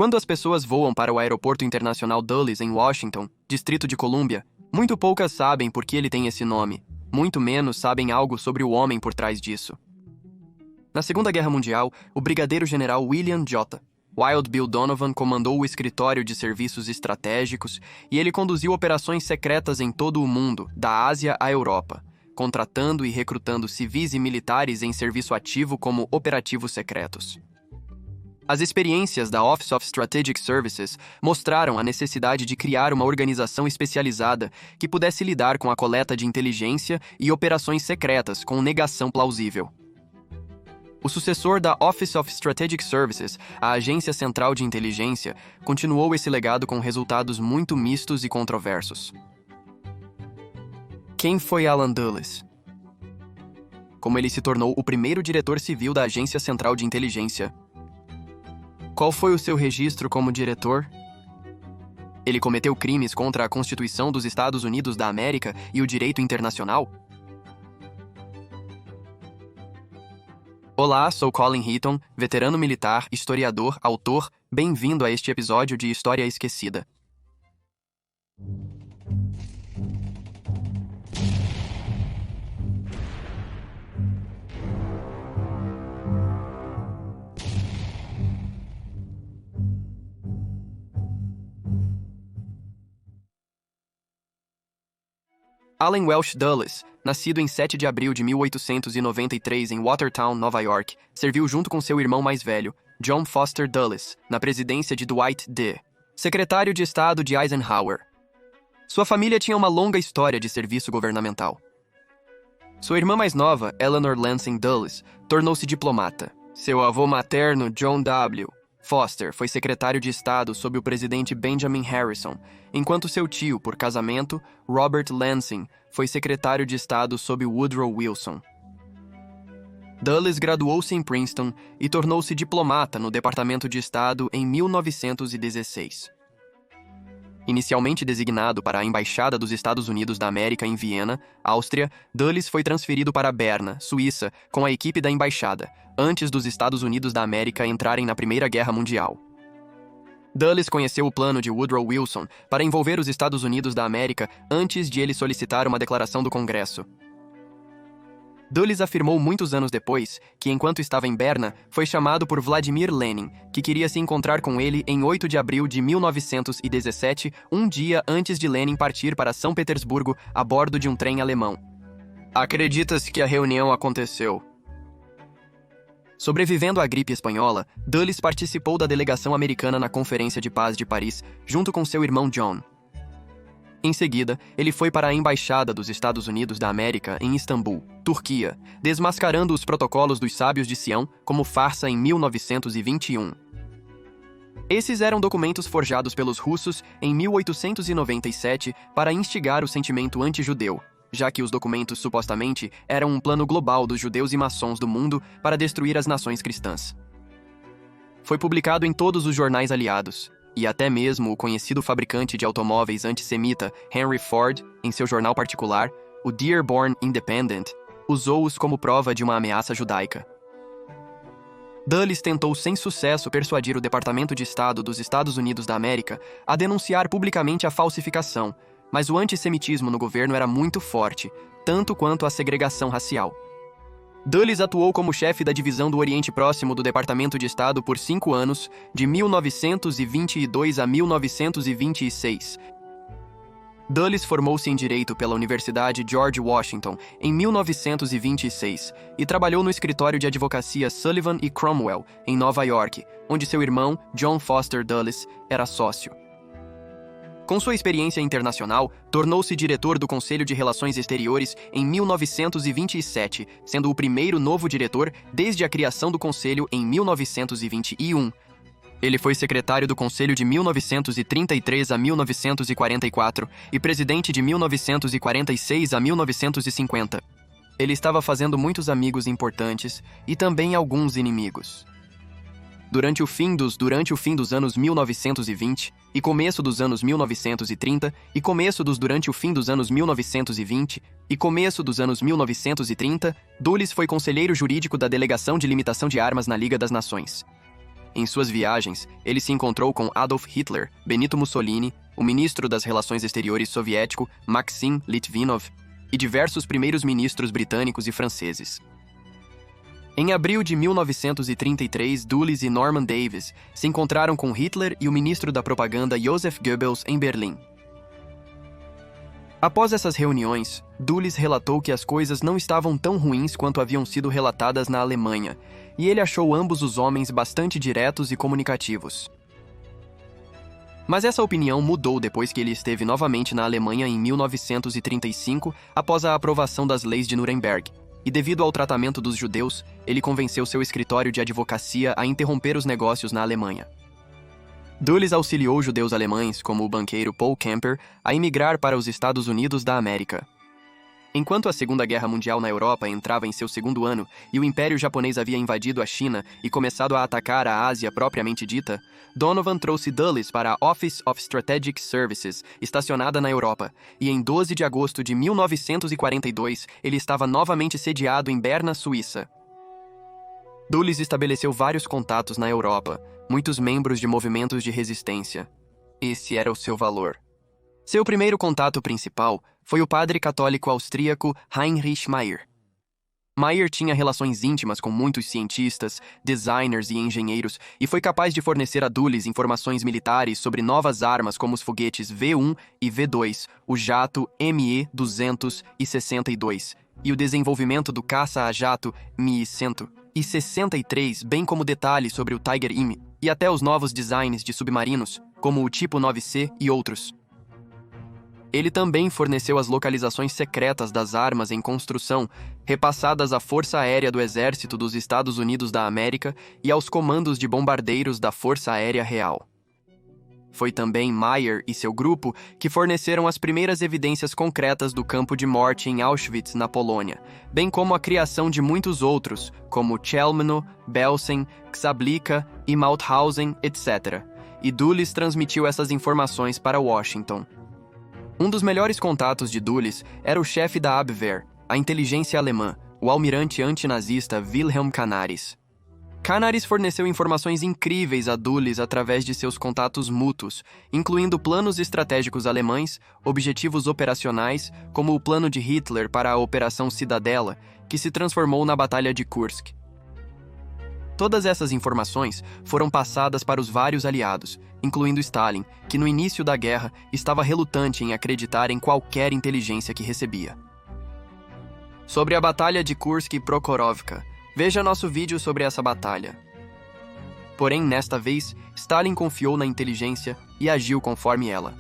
Quando as pessoas voam para o Aeroporto Internacional Dulles, em Washington, Distrito de Colômbia, muito poucas sabem por que ele tem esse nome. Muito menos sabem algo sobre o homem por trás disso. Na Segunda Guerra Mundial, o brigadeiro-general William J. Wild Bill Donovan comandou o Escritório de Serviços Estratégicos e ele conduziu operações secretas em todo o mundo, da Ásia à Europa, contratando e recrutando civis e militares em serviço ativo como operativos secretos. As experiências da Office of Strategic Services mostraram a necessidade de criar uma organização especializada que pudesse lidar com a coleta de inteligência e operações secretas com negação plausível. O sucessor da Office of Strategic Services, a Agência Central de Inteligência, continuou esse legado com resultados muito mistos e controversos. Quem foi Alan Dulles? Como ele se tornou o primeiro diretor civil da Agência Central de Inteligência? Qual foi o seu registro como diretor? Ele cometeu crimes contra a Constituição dos Estados Unidos da América e o direito internacional? Olá, sou Colin Heaton, veterano militar, historiador, autor. Bem-vindo a este episódio de História Esquecida. Allen Welsh Dulles, nascido em 7 de abril de 1893 em Watertown, Nova York, serviu junto com seu irmão mais velho, John Foster Dulles, na presidência de Dwight D., secretário de Estado de Eisenhower. Sua família tinha uma longa história de serviço governamental. Sua irmã mais nova, Eleanor Lansing Dulles, tornou-se diplomata. Seu avô materno, John W. Foster, foi secretário de Estado sob o presidente Benjamin Harrison, enquanto seu tio, por casamento, Robert Lansing, foi secretário de Estado sob Woodrow Wilson. Dulles graduou-se em Princeton e tornou-se diplomata no Departamento de Estado em 1916. Inicialmente designado para a Embaixada dos Estados Unidos da América em Viena, Áustria, Dulles foi transferido para Berna, Suíça, com a equipe da embaixada, antes dos Estados Unidos da América entrarem na Primeira Guerra Mundial. Dulles conheceu o plano de Woodrow Wilson para envolver os Estados Unidos da América antes de ele solicitar uma declaração do Congresso. Dulles afirmou muitos anos depois que, enquanto estava em Berna, foi chamado por Vladimir Lenin, que queria se encontrar com ele em 8 de abril de 1917, um dia antes de Lenin partir para São Petersburgo a bordo de um trem alemão. Acredita-se que a reunião aconteceu. Sobrevivendo à gripe espanhola, Dulles participou da delegação americana na Conferência de Paz de Paris, junto com seu irmão John. Em seguida, ele foi para a Embaixada dos Estados Unidos da América em Istambul, Turquia, desmascarando os protocolos dos Sábios de Sião como farsa em 1921. Esses eram documentos forjados pelos russos em 1897 para instigar o sentimento anti-judeu, já que os documentos supostamente eram um plano global dos judeus e maçons do mundo para destruir as nações cristãs. Foi publicado em todos os jornais aliados, e até mesmo o conhecido fabricante de automóveis antissemita Henry Ford, em seu jornal particular, o Dearborn Independent, usou-os como prova de uma ameaça judaica. Dulles tentou sem sucesso persuadir o Departamento de Estado dos Estados Unidos da América a denunciar publicamente a falsificação, mas o antissemitismo no governo era muito forte, tanto quanto a segregação racial. Dulles atuou como chefe da divisão do Oriente Próximo do Departamento de Estado por 5 anos, de 1922 a 1926. Dulles formou-se em Direito pela Universidade George Washington em 1926 e trabalhou no escritório de advocacia Sullivan e Cromwell, em Nova York, onde seu irmão, John Foster Dulles, era sócio. Com sua experiência internacional, tornou-se diretor do Conselho de Relações Exteriores em 1927, sendo o primeiro novo diretor desde a criação do Conselho em 1921. Ele foi secretário do Conselho de 1933 a 1944 e presidente de 1946 a 1950. Ele estava fazendo muitos amigos importantes e também alguns inimigos. Durante o fim dos anos 1920 e começo dos anos 1930 e começo dos durante o fim dos anos 1920 e começo dos anos 1930, Dulles foi conselheiro jurídico da Delegação de Limitação de Armas na Liga das Nações. Em suas viagens, ele se encontrou com Adolf Hitler, Benito Mussolini, o ministro das Relações Exteriores soviético Maxim Litvinov e diversos primeiros ministros britânicos e franceses. Em abril de 1933, Dulles e Norman Davies se encontraram com Hitler e o ministro da propaganda Joseph Goebbels em Berlim. Após essas reuniões, Dulles relatou que as coisas não estavam tão ruins quanto haviam sido relatadas na Alemanha, e ele achou ambos os homens bastante diretos e comunicativos. Mas essa opinião mudou depois que ele esteve novamente na Alemanha em 1935, após a aprovação das leis de Nuremberg, e devido ao tratamento dos judeus, ele convenceu seu escritório de advocacia a interromper os negócios na Alemanha. Dulles auxiliou judeus alemães, como o banqueiro Paul Kemper, a emigrar para os Estados Unidos da América. Enquanto a Segunda Guerra Mundial na Europa entrava em seu segundo ano e o Império Japonês havia invadido a China e começado a atacar a Ásia propriamente dita, Donovan trouxe Dulles para a Office of Strategic Services, estacionada na Europa, e em 12 de agosto de 1942 ele estava novamente sediado em Berna, Suíça. Dulles estabeleceu vários contatos na Europa, muitos membros de movimentos de resistência. Esse era o seu valor. Seu primeiro contato principal foi o padre católico austríaco Heinrich Meier. Meier tinha relações íntimas com muitos cientistas, designers e engenheiros e foi capaz de fornecer a Dulles informações militares sobre novas armas como os foguetes V-1 e V-2, o jato Me-262 e o desenvolvimento do caça a jato Mi-163, bem como detalhes sobre o Tiger IM e até os novos designs de submarinos, como o Tipo 9C e outros. Ele também forneceu as localizações secretas das armas em construção, repassadas à Força Aérea do Exército dos Estados Unidos da América e aos comandos de bombardeiros da Força Aérea Real. Foi também Meier e seu grupo que forneceram as primeiras evidências concretas do campo de morte em Auschwitz, na Polônia, bem como a criação de muitos outros, como Chelmno, Belsen, Szablika e Mauthausen, etc. E Dulles transmitiu essas informações para Washington. Um dos melhores contatos de Dulles era o chefe da Abwehr, a inteligência alemã, o almirante antinazista Wilhelm Canaris. Canaris forneceu informações incríveis a Dulles através de seus contatos mútuos, incluindo planos estratégicos alemães, objetivos operacionais, como o plano de Hitler para a Operação Cidadela, que se transformou na Batalha de Kursk. Todas essas informações foram passadas para os vários aliados, incluindo Stalin, que no início da guerra estava relutante em acreditar em qualquer inteligência que recebia. Sobre a Batalha de Kursk e Prokhorovka, veja nosso vídeo sobre essa batalha. Porém, nesta vez, Stalin confiou na inteligência e agiu conforme ela.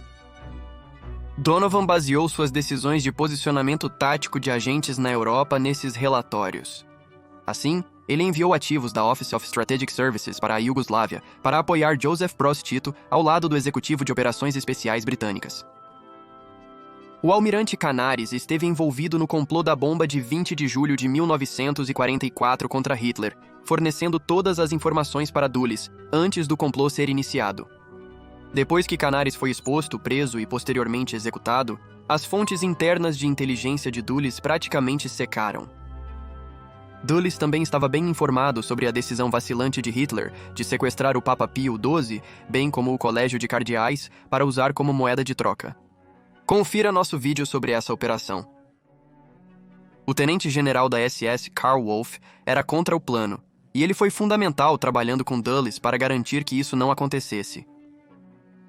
Donovan baseou suas decisões de posicionamento tático de agentes na Europa nesses relatórios. Assim, ele enviou ativos da Office of Strategic Services para a Iugoslávia para apoiar Joseph Broz Tito ao lado do Executivo de Operações Especiais Britânicas. O almirante Canaris esteve envolvido no complô da bomba de 20 de julho de 1944 contra Hitler, fornecendo todas as informações para Dulles antes do complô ser iniciado. Depois que Canaris foi exposto, preso e posteriormente executado, as fontes internas de inteligência de Dulles praticamente secaram. Dulles também estava bem informado sobre a decisão vacilante de Hitler de sequestrar o Papa Pio XII, bem como o Colégio de Cardeais, para usar como moeda de troca. Confira nosso vídeo sobre essa operação. O tenente-general da SS, Karl Wolff, era contra o plano, e ele foi fundamental trabalhando com Dulles para garantir que isso não acontecesse.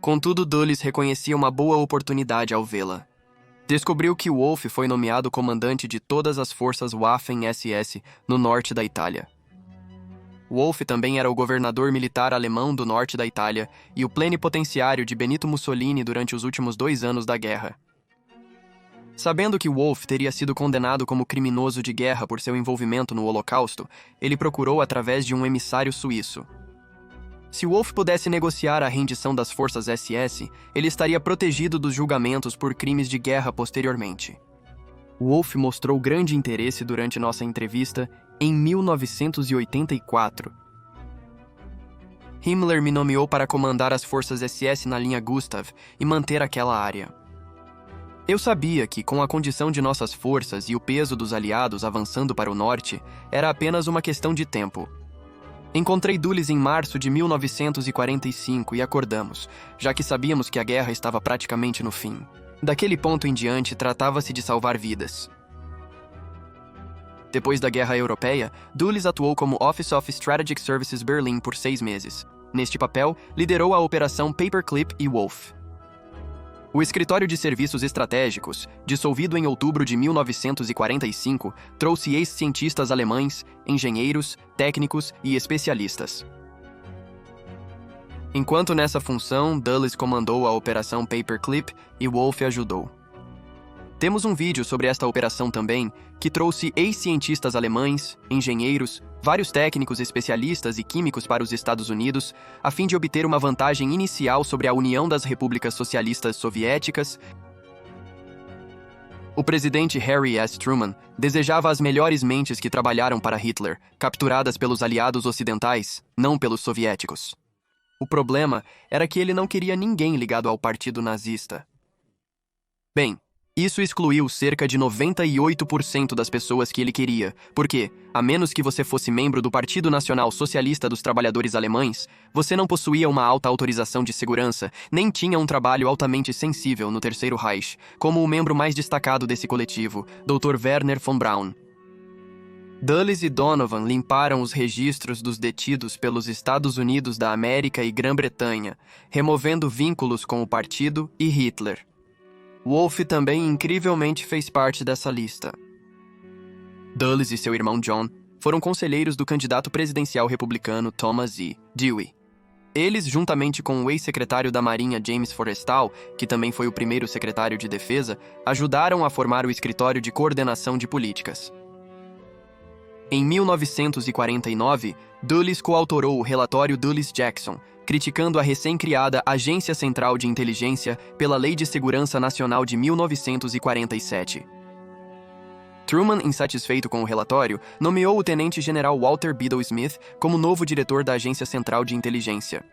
Contudo, Dulles reconhecia uma boa oportunidade ao vê-la. Descobriu que Wolff foi nomeado comandante de todas as forças Waffen-SS no norte da Itália. Wolff também era o governador militar alemão do norte da Itália e o plenipotenciário de Benito Mussolini durante os últimos 2 anos da guerra. Sabendo que Wolff teria sido condenado como criminoso de guerra por seu envolvimento no Holocausto, ele procurou através de um emissário suíço. Se Wolff pudesse negociar a rendição das forças SS, ele estaria protegido dos julgamentos por crimes de guerra posteriormente. Wolff mostrou grande interesse durante nossa entrevista em 1984. Himmler me nomeou para comandar as forças SS na linha Gustav e manter aquela área. Eu sabia que, com a condição de nossas forças e o peso dos aliados avançando para o norte, era apenas uma questão de tempo. Encontrei Dulles em março de 1945 e acordamos, já que sabíamos que a guerra estava praticamente no fim. Daquele ponto em diante, tratava-se de salvar vidas. Depois da Guerra Europeia, Dulles atuou como Office of Strategic Services Berlin por 6 meses. Neste papel, liderou a Operação Paperclip e Wolf. O Escritório de Serviços Estratégicos, dissolvido em outubro de 1945, trouxe ex-cientistas alemães, engenheiros, técnicos e especialistas. Enquanto nessa função, Dulles comandou a Operação Paperclip e Wolf ajudou. Temos um vídeo sobre esta operação também, que trouxe ex-cientistas alemães, engenheiros, vários técnicos especialistas e químicos para os Estados Unidos, a fim de obter uma vantagem inicial sobre a União das Repúblicas Socialistas Soviéticas. O presidente Harry S. Truman desejava as melhores mentes que trabalharam para Hitler, capturadas pelos aliados ocidentais, não pelos soviéticos. O problema era que ele não queria ninguém ligado ao partido nazista. Bem, isso excluiu cerca de 98% das pessoas que ele queria, porque, a menos que você fosse membro do Partido Nacional Socialista dos Trabalhadores Alemães, você não possuía uma alta autorização de segurança, nem tinha um trabalho altamente sensível no Terceiro Reich, como o membro mais destacado desse coletivo, Dr. Werner von Braun. Dulles e Donovan limparam os registros dos detidos pelos Estados Unidos da América e Grã-Bretanha, removendo vínculos com o partido e Hitler. Wolf também incrivelmente fez parte dessa lista. Dulles e seu irmão John foram conselheiros do candidato presidencial republicano Thomas E. Dewey. Eles, juntamente com o ex-secretário da Marinha James Forrestal, que também foi o primeiro secretário de Defesa, ajudaram a formar o Escritório de Coordenação de Políticas. Em 1949, Dulles coautorou o relatório Dulles-Jackson, criticando a recém-criada Agência Central de Inteligência pela Lei de Segurança Nacional de 1947. Truman, insatisfeito com o relatório, nomeou o tenente-general Walter Bedell Smith como novo diretor da Agência Central de Inteligência.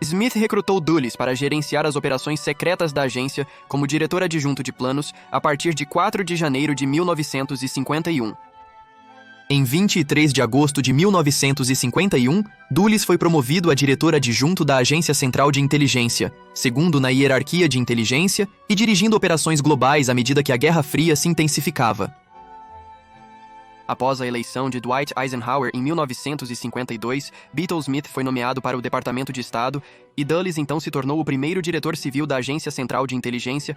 Smith recrutou Dulles para gerenciar as operações secretas da agência como diretor adjunto de planos a partir de 4 de janeiro de 1951. Em 23 de agosto de 1951, Dulles foi promovido a diretor adjunto da Agência Central de Inteligência, segundo na hierarquia de inteligência e dirigindo operações globais à medida que a Guerra Fria se intensificava. Após a eleição de Dwight Eisenhower em 1952, Bedell Smith foi nomeado para o Departamento de Estado e Dulles então se tornou o primeiro diretor civil da Agência Central de Inteligência.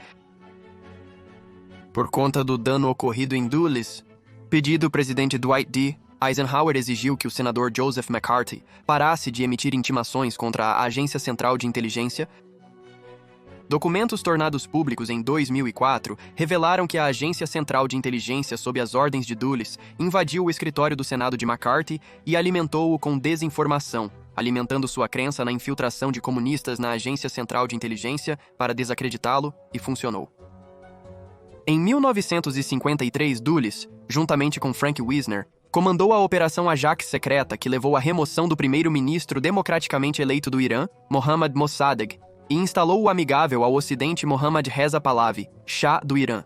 Por conta do dano ocorrido em Dulles, pedido presidente Dwight D. Eisenhower exigiu que o senador Joseph McCarthy parasse de emitir intimações contra a Agência Central de Inteligência. Documentos tornados públicos em 2004 revelaram que a Agência Central de Inteligência, sob as ordens de Dulles, invadiu o escritório do Senado de McCarthy e alimentou-o com desinformação, alimentando sua crença na infiltração de comunistas na Agência Central de Inteligência para desacreditá-lo, e funcionou. Em 1953, Dulles, juntamente com Frank Wisner, comandou a Operação Ajax secreta que levou à remoção do primeiro-ministro democraticamente eleito do Irã, Mohammad Mossadegh, e instalou o amigável ao Ocidente Mohammad Reza Pahlavi, Shah do Irã.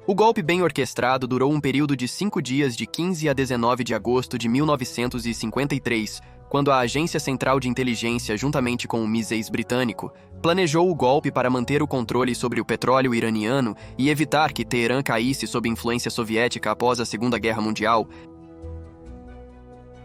O golpe bem orquestrado durou um período de 5 dias de 15 a 19 de agosto de 1953, quando a Agência Central de Inteligência, juntamente com o MI6 britânico, planejou o golpe para manter o controle sobre o petróleo iraniano e evitar que Teherã caísse sob influência soviética após a Segunda Guerra Mundial.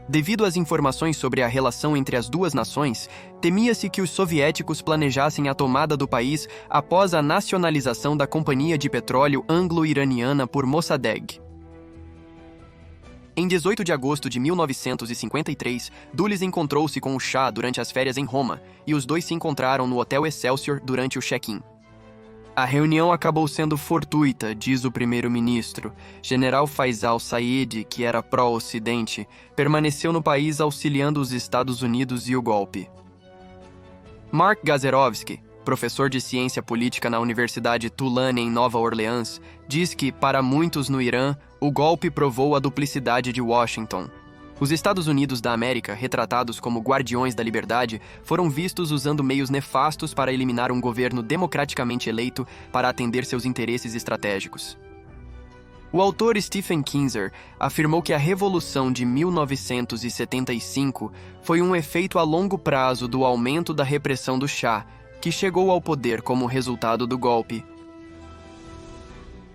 Devido às informações sobre a relação entre as duas nações, temia-se que os soviéticos planejassem a tomada do país após a nacionalização da Companhia de Petróleo Anglo-Iraniana por Mossadegh. Em 18 de agosto de 1953, Dulles encontrou-se com o Shah durante as férias em Roma, e os dois se encontraram no Hotel Excelsior durante o check-in. A reunião acabou sendo fortuita, diz o primeiro-ministro. General Faisal Said, que era pró-Ocidente, permaneceu no país auxiliando os Estados Unidos e o golpe. Mark Gazerovsky, professor de ciência política na Universidade Tulane em Nova Orleans, diz que, para muitos no Irã, o golpe provou a duplicidade de Washington. Os Estados Unidos da América, retratados como guardiões da liberdade, foram vistos usando meios nefastos para eliminar um governo democraticamente eleito para atender seus interesses estratégicos. O autor Stephen Kinzer afirmou que a Revolução de 1975 foi um efeito a longo prazo do aumento da repressão do Shah, que chegou ao poder como resultado do golpe,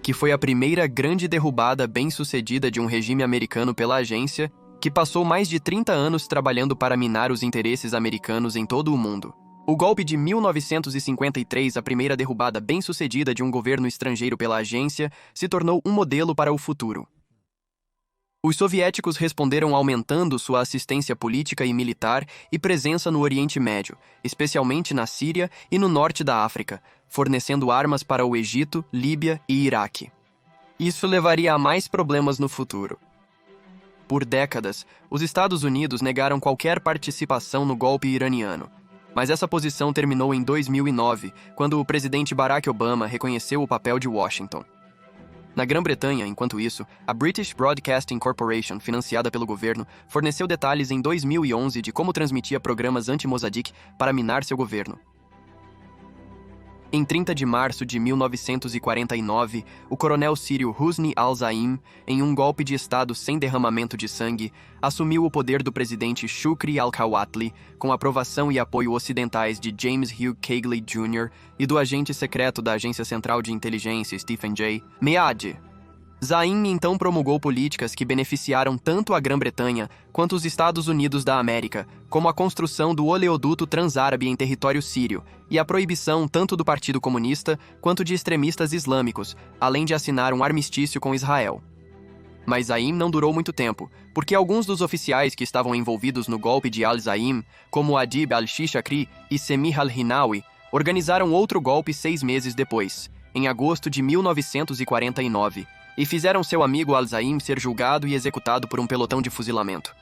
que foi a primeira grande derrubada bem-sucedida de um regime americano pela agência, que passou mais de 30 anos trabalhando para minar os interesses americanos em todo o mundo. O golpe de 1953, a primeira derrubada bem-sucedida de um governo estrangeiro pela agência, se tornou um modelo para o futuro. Os soviéticos responderam aumentando sua assistência política e militar e presença no Oriente Médio, especialmente na Síria e no norte da África, fornecendo armas para o Egito, Líbia e Iraque. Isso levaria a mais problemas no futuro. Por décadas, os Estados Unidos negaram qualquer participação no golpe iraniano. Mas essa posição terminou em 2009, quando o presidente Barack Obama reconheceu o papel de Washington. Na Grã-Bretanha, enquanto isso, a British Broadcasting Corporation, financiada pelo governo, forneceu detalhes em 2011 de como transmitia programas anti-Mossadegh para minar seu governo. Em 30 de março de 1949, o coronel sírio Husni al-Zaim, em um golpe de Estado sem derramamento de sangue, assumiu o poder do presidente Shukri al-Quwatli, com aprovação e apoio ocidentais de James Hugh Keighley Jr. e do agente secreto da Agência Central de Inteligência Stephen J. Meade. Zaim então promulgou políticas que beneficiaram tanto a Grã-Bretanha quanto os Estados Unidos da América, como a construção do oleoduto transárabe em território sírio e a proibição tanto do Partido Comunista quanto de extremistas islâmicos, além de assinar um armistício com Israel. Mas Zaim não durou muito tempo, porque alguns dos oficiais que estavam envolvidos no golpe de al-Zaim, como Adib al-Shishakri e Semih al-Hinawi, organizaram outro golpe 6 meses depois, em agosto de 1949, e fizeram seu amigo al-Zaim ser julgado e executado por um pelotão de fuzilamento.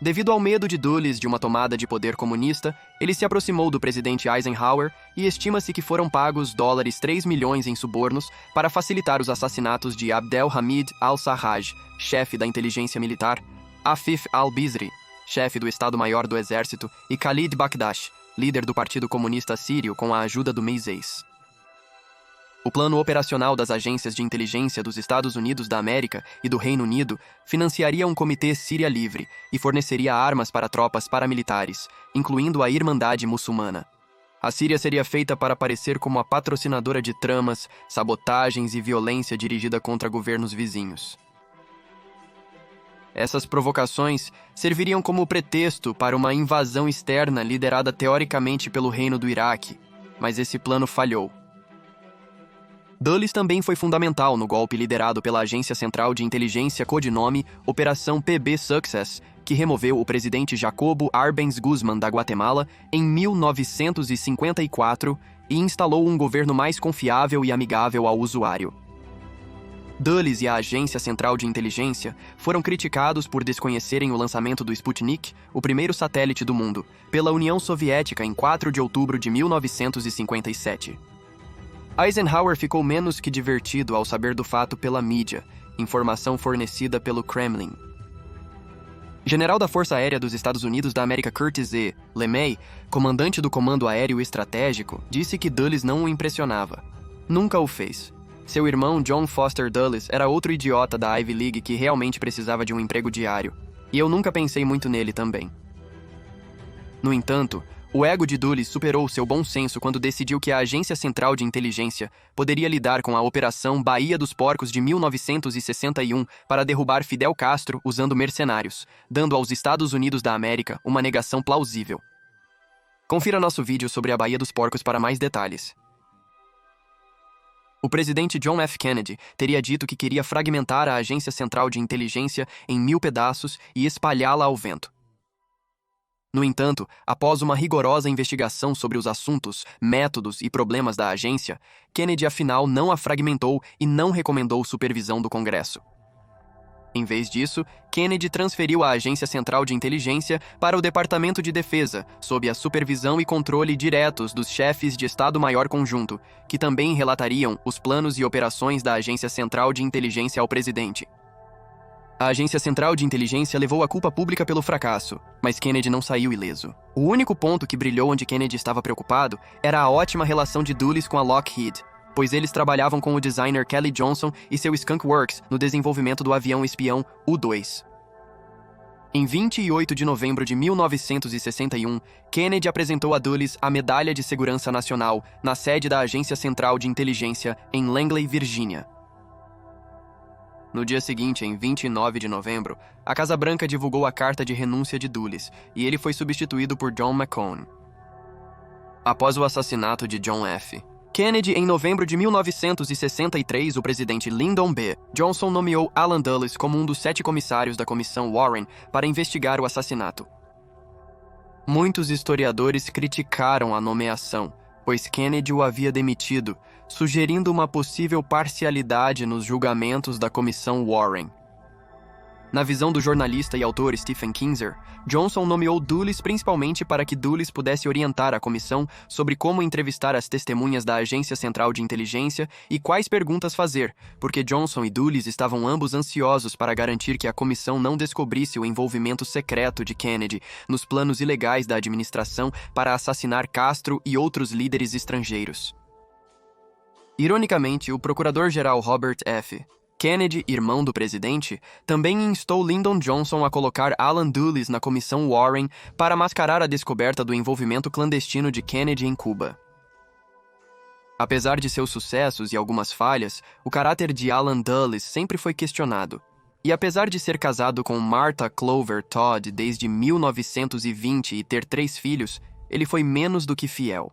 Devido ao medo de Dulles de uma tomada de poder comunista, ele se aproximou do presidente Eisenhower e estima-se que foram pagos $3 milhões em subornos para facilitar os assassinatos de Abdel Hamid al-Sarraj, chefe da inteligência militar, Afif al-Bizri, chefe do Estado-Maior do Exército, e Khalid Bakdash, líder do Partido Comunista Sírio, com a ajuda do Meizes. O plano operacional das agências de inteligência dos Estados Unidos da América e do Reino Unido financiaria um comitê Síria Livre e forneceria armas para tropas paramilitares, incluindo a Irmandade Muçulmana. A Síria seria feita para parecer como a patrocinadora de tramas, sabotagens e violência dirigida contra governos vizinhos. Essas provocações serviriam como pretexto para uma invasão externa liderada teoricamente pelo Reino do Iraque, mas esse plano falhou. Dulles também foi fundamental no golpe liderado pela Agência Central de Inteligência codinome Operação PB Success, que removeu o presidente Jacobo Arbenz Guzmán da Guatemala em 1954 e instalou um governo mais confiável e amigável ao usuário. Dulles e a Agência Central de Inteligência foram criticados por desconhecerem o lançamento do Sputnik, o primeiro satélite do mundo, pela União Soviética em 4 de outubro de 1957. Eisenhower ficou menos que divertido ao saber do fato pela mídia, informação fornecida pelo Kremlin. General da Força Aérea dos Estados Unidos da América Curtis E. LeMay, comandante do Comando Aéreo Estratégico, disse que Dulles não o impressionava. Nunca o fez. Seu irmão John Foster Dulles era outro idiota da Ivy League que realmente precisava de um emprego diário, e eu nunca pensei muito nele também. No entanto, o ego de Dulles superou seu bom senso quando decidiu que a Agência Central de Inteligência poderia lidar com a Operação Baía dos Porcos de 1961 para derrubar Fidel Castro usando mercenários, dando aos Estados Unidos da América uma negação plausível. Confira nosso vídeo sobre a Baía dos Porcos para mais detalhes. O presidente John F. Kennedy teria dito que queria fragmentar a Agência Central de Inteligência em 1000 pedaços e espalhá-la ao vento. No entanto, após uma rigorosa investigação sobre os assuntos, métodos e problemas da agência, Kennedy afinal não a fragmentou e não recomendou supervisão do Congresso. Em vez disso, Kennedy transferiu a Agência Central de Inteligência para o Departamento de Defesa, sob a supervisão e controle diretos dos chefes de Estado-Maior Conjunto, que também relatariam os planos e operações da Agência Central de Inteligência ao presidente. A Agência Central de Inteligência levou a culpa pública pelo fracasso, mas Kennedy não saiu ileso. O único ponto que brilhou onde Kennedy estava preocupado era a ótima relação de Dulles com a Lockheed. pois eles trabalhavam com o designer Kelly Johnson e seu Skunk Works no desenvolvimento do avião espião U-2. Em 28 de novembro de 1961, Kennedy apresentou a Dulles a Medalha de Segurança Nacional na sede da Agência Central de Inteligência em Langley, Virgínia. No dia seguinte, em 29 de novembro, a Casa Branca divulgou a carta de renúncia de Dulles e ele foi substituído por John McCone. Após o assassinato de John F. Kennedy, em novembro de 1963, o presidente Lyndon B. Johnson nomeou Alan Dulles como um dos 7 comissários da Comissão Warren para investigar o assassinato. Muitos historiadores criticaram a nomeação, pois Kennedy o havia demitido, sugerindo uma possível parcialidade nos julgamentos da Comissão Warren. Na visão do jornalista e autor Stephen Kinzer, Johnson nomeou Dulles principalmente para que Dulles pudesse orientar a comissão sobre como entrevistar as testemunhas da Agência Central de Inteligência e quais perguntas fazer, porque Johnson e Dulles estavam ambos ansiosos para garantir que a comissão não descobrisse o envolvimento secreto de Kennedy nos planos ilegais da administração para assassinar Castro e outros líderes estrangeiros. Ironicamente, o procurador-geral Robert F. Kennedy, irmão do presidente, também instou Lyndon Johnson a colocar Alan Dulles na Comissão Warren para mascarar a descoberta do envolvimento clandestino de Kennedy em Cuba. Apesar de seus sucessos e algumas falhas, o caráter de Alan Dulles sempre foi questionado. E apesar de ser casado com Martha Clover Todd desde 1920 e ter 3 filhos, ele foi menos do que fiel.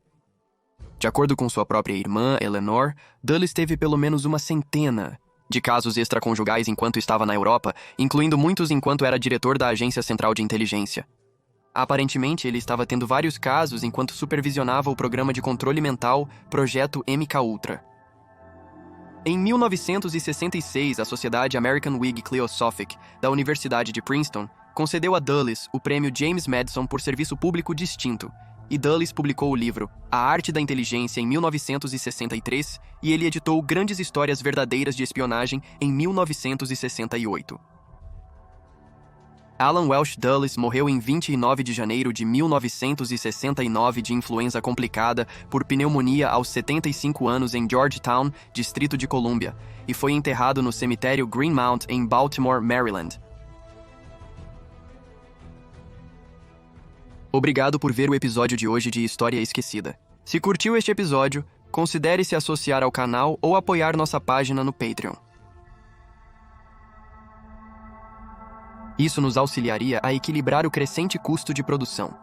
De acordo com sua própria irmã, Eleanor, Dulles teve pelo menos uma centena de casos extraconjugais enquanto estava na Europa, incluindo muitos enquanto era diretor da Agência Central de Inteligência. Aparentemente, ele estava tendo vários casos enquanto supervisionava o programa de controle mental Projeto MK-Ultra. Em 1966, a Sociedade American Whig Cliosophic, da Universidade de Princeton, concedeu a Dulles o prêmio James Madison por serviço público distinto, e Dulles publicou o livro A Arte da Inteligência em 1963 e ele editou Grandes Histórias Verdadeiras de Espionagem em 1968. Alan Welsh Dulles morreu em 29 de janeiro de 1969 de influenza complicada por pneumonia aos 75 anos em Georgetown, Distrito de Colômbia, e foi enterrado no cemitério Greenmount em Baltimore, Maryland. Obrigado por ver o episódio de hoje de História Esquecida. Se curtiu este episódio, considere se associar ao canal ou apoiar nossa página no Patreon. Isso nos auxiliaria a equilibrar o crescente custo de produção.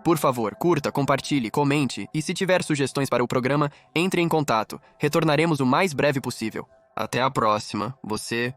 Por favor, curta, compartilhe, comente e se tiver sugestões para o programa, entre em contato. Retornaremos o mais breve possível. Até a próxima. Você